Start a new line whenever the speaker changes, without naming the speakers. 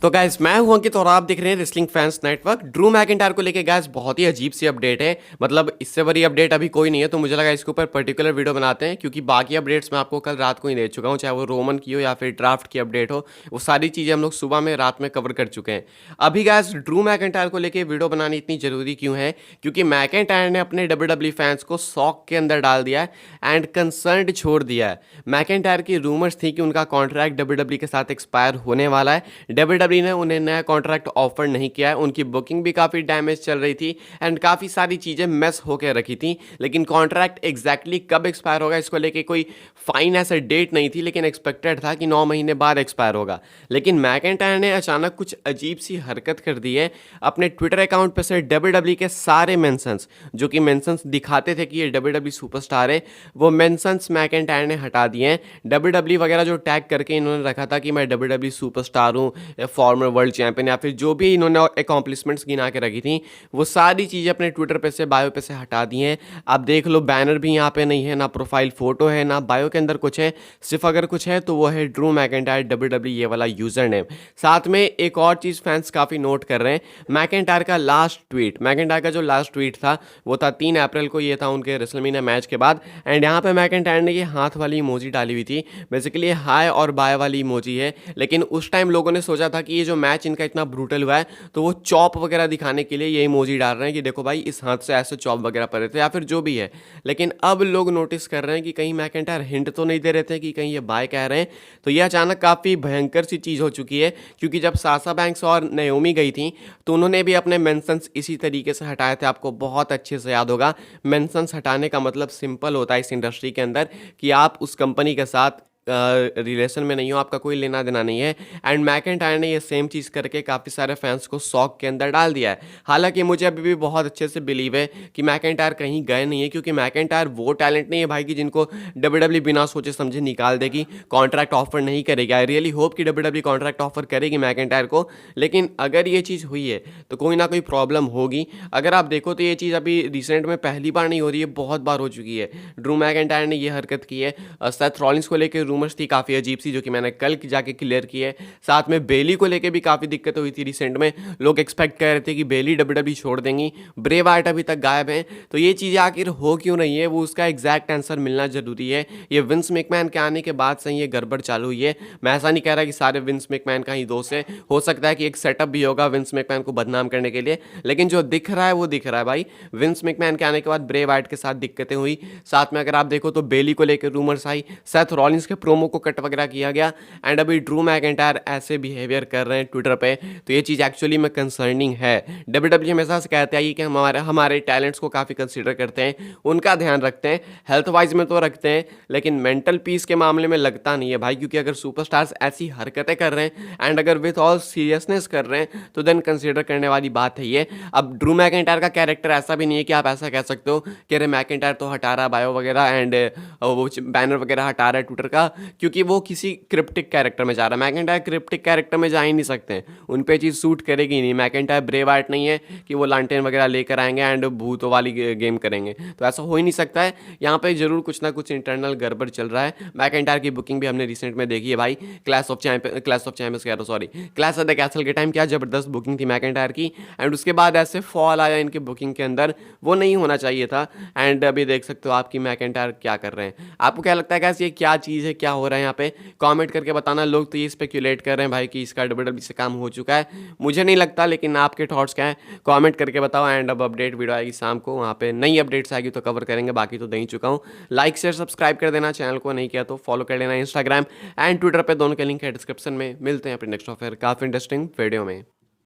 तो गाइस मैं हूं अंकित और आप देख रहे हैं wrestling fans network. Drew McIntyre को लेके गाइस बहुत ही अजीब सी अपडेट है। मतलब इससे बड़ी अपडेट अभी कोई नहीं है, तो मुझे लगा इसके ऊपर पर्टिकुलर वीडियो बनाते हैं, क्योंकि बाकी अपडेट्स मैं आपको कल रात को ही दे चुका हूं, चाहे वो रोमन की हो या फिर ड्राफ्ट की अपडेट हो। वो सारी चीज़ें हम लोग सुबह में रात में कवर कर चुके हैं। अभी गाइस ड्रू मैकिंटायर को लेकर वीडियो बनानी इतनी जरूरी क्यों है? क्योंकि मैकिंटायर ने अपने WWE फैंस को शॉक के अंदर डाल दिया है एंड कंसर्न छोड़ दिया है। मैकिंटायर की रूमर्स थी कि उनका कॉन्ट्रैक्ट WWE के साथ एक्सपायर होने वाला है। WWE ने उन्हें नया कॉन्ट्रैक्ट ऑफर नहीं किया है। उनकी बुकिंग भी काफ़ी डैमेज चल रही थी एंड काफ़ी सारी चीज़ें मिस होकर रखी थी। लेकिन कॉन्ट्रैक्ट एग्जैक्टली कब एक्सपायर होगा इसको लेके कोई फाइन ऐसा डेट नहीं थी, लेकिन एक्सपेक्टेड था कि 9 महीने बाद एक्सपायर होगा। लेकिन मैकिंटायर ने अचानक कुछ अजीब सी हरकत कर दी है। अपने ट्विटर अकाउंट पर से WWE के सारे मेंशंस, जो कि मेंशंस दिखाते थे कि ये WWE सुपरस्टार है, वो मेंशंस मैकिंटायर ने हटा दिए हैं। WWE वगैरह जो टैग करके इन्होंने रखा था कि मैं WWE सुपरस्टार हूँ, फॉर्मर वर्ल्ड चैंपियन, या फिर जो भी इन्होंने अकॉम्प्लिशमेंट्स गिना के रखी थी, वो सारी चीज़ें अपने ट्विटर पे से बायो पे से हटा दी हैं। आप देख लो, बैनर भी यहाँ पे नहीं है, ना प्रोफाइल फोटो है, ना बायो के अंदर कुछ है। सिर्फ अगर कुछ है तो वो है ड्रू मैकिंटायर WWE ये वाला यूजर नेम। साथ में एक और चीज़ फैंस काफ़ी नोट कर रहे हैं, मैकिंटायर का लास्ट ट्वीट, मैकिंटायर का जो लास्ट ट्वीट था वो था 3 अप्रैल को। ये था उनके रेसलमेनिया मैच के बाद। एंड यहाँ पे मैकिंटायर ने ये हाथ वाली इमोजी डाली हुई थी, बेसिकली हाई और बाय वाली इमोजी है। लेकिन उस टाइम लोगों ने सोचा था कि ये जो मैच इनका इतना ब्रूटल हुआ है, तो वो चॉप वगैरह दिखाने के लिए ये इमोजी डाल रहे हैं कि देखो भाई इस हाथ से ऐसे चॉप वगैरह पड़े थे, या फिर जो भी है। लेकिन अब लोग नोटिस कर रहे हैं कि कहीं मैकिंटायर हिंट तो नहीं दे रहे थे कि कहीं ये बाय कह रहे हैं। तो ये अचानक काफ़ी भयंकर सी चीज़ हो चुकी है, क्योंकि जब साशा बैंक्स और नाओमी गई थी तो उन्होंने भी अपने मेंशंस इसी तरीके से हटाए थे। आपको बहुत अच्छे से याद होगा, मेंशंस हटाने का मतलब सिंपल होता है इस इंडस्ट्री के अंदर कि आप उस कंपनी के साथ रिलेशन में नहीं हो, आपका कोई लेना देना नहीं है। एंड मैकिंटायर ने ये सेम चीज़ करके काफ़ी सारे फैंस को शॉक के अंदर डाल दिया है। हालांकि मुझे अभी भी बहुत अच्छे से बिलीव है कि मैकिंटायर कहीं गए नहीं है, क्योंकि मैकिंटायर वो टैलेंट नहीं है भाई कि जिनको WWE बिना सोचे समझे निकाल देगी, कॉन्ट्रैक्ट ऑफर नहीं करेगी। आई रियली होप कि WWE कॉन्ट्रैक्ट ऑफर करेगी मैकिंटायर को। लेकिन अगर ये चीज़ हुई है तो कोई ना कोई प्रॉब्लम होगी। अगर आप देखो तो ये चीज़ अभी रिसेंट में पहली बार नहीं हो रही है, बहुत बार हो चुकी है। ड्रू मैकिंटायर ने ये हरकत की है। सेथ रॉलिंस को लेकर रूमर्स थी काफ़ी अजीब सी, जो कि मैंने कल जाके क्लियर की है। साथ में बेली को लेके भी काफ़ी दिक्कत हुई थी रिसेंट में। लोग एक्सपेक्ट कर रहे थे कि बेली WWE छोड़ देंगी, ब्रे वाइट अभी तक गायब हैं। तो ये चीज़ें आखिर हो क्यों रही है, वो उसका एग्जैक्ट आंसर मिलना जरूरी है। ये विंस मैकमैन के आने के बाद से ये गड़बड़ चालू हुई है। मैं ऐसा नहीं कह रहा कि सारे विंस मैकमैन का ही दोष है, हो सकता है कि एक सेटअप भी होगा विंस मैकमैन को बदनाम करने के लिए। लेकिन जो दिख रहा है वो दिख रहा है भाई, विंस मैकमैन के आने के बाद ब्रे वाइट के साथ दिक्कतें हुई। साथ में अगर आप देखो तो बेली को लेकर रूमर्स आई, सेथ रॉलिंस के प्रोमो को कट वगैरह किया गया। एंड अभी ड्रू मैकिंटायर ऐसे बिहेवियर कर रहे हैं ट्विटर पे, तो ये चीज़ एक्चुअली में कंसर्निंग है। WWE हमेशा से कहते हैं कि हमारे टैलेंट्स को काफ़ी कंसीडर करते हैं, उनका ध्यान रखते हैं, हेल्थ वाइज में तो रखते हैं, लेकिन मेंटल पीस के मामले में लगता नहीं है भाई। क्योंकि अगर सुपरस्टार्स ऐसी हरकतें कर रहे हैं एंड अगर विथ ऑल सीरियसनेस कर रहे हैं, तो देन कंसीडर करने वाली बात है ये। अब ड्रू मैकिंटायर का कैरेक्टर ऐसा भी नहीं है कि आप ऐसा कह सकते हो कि अरे मैकिंटायर तो हटा रहा बायो वगैरह एंड वो बैनर वगैरह हटा रहा है ट्विटर का, क्योंकि वो किसी क्रिप्टिक कैरेक्टर में जा रहा है। मैकिंटायर क्रिप्टिक कैरेक्टर में जा ही नहीं सकते, उन पे चीज़ सूट करेगी नहीं। मैकिंटायर ब्रे वाइट नहीं है कि वो लांटेन वगैरह लेकर आएंगे एंड भूतों वाली गेम करेंगे, तो ऐसा हो ही नहीं सकता है। यहाँ पे जरूर कुछ ना कुछ इंटरनल गड़बड़ चल रहा है। मैकिंटायर की बुकिंग भी हमने रिसेंट में देखी है भाई, क्लैश ऑफ चैंपियंस कह रहा sorry, clash of the castle के टाइम क्या जबरदस्त बुकिंग थी मैकिंटायर की। एंड उसके बाद ऐसे फॉल आया इनकी बुकिंग के अंदर, वो नहीं होना चाहिए था। एंड अभी देख सकते हो आपकी मैकिंटायर क्या कर रहे हैं। आपको क्या लगता है कैसे, ये क्या चीज़ है, क्या हो रहा है यहाँ पे? कमेंट करके बताना। लोग तो ये स्पेक्यूलेट कर रहे हैं भाई कि इसका WWE से काम हो चुका है, मुझे नहीं लगता, लेकिन आपके थॉट्स क्या हैं कमेंट करके बताओ। एंड अब अपडेट वीडियो आएगी शाम को, वहाँ पे नई अपडेट्स आएगी तो कवर करेंगे, बाकी तो दे ही चुका हूँ। लाइक शेयर सब्सक्राइब कर देना, चैनल को नहीं किया तो फॉलो कर लेना। इंस्टाग्राम एंड ट्विटर पर दोनों के लिंक है डिस्क्रिप्शन में। मिलते हैं अपने नेक्स्ट ऑफर काफ़ी इंटरेस्टिंग वीडियो में।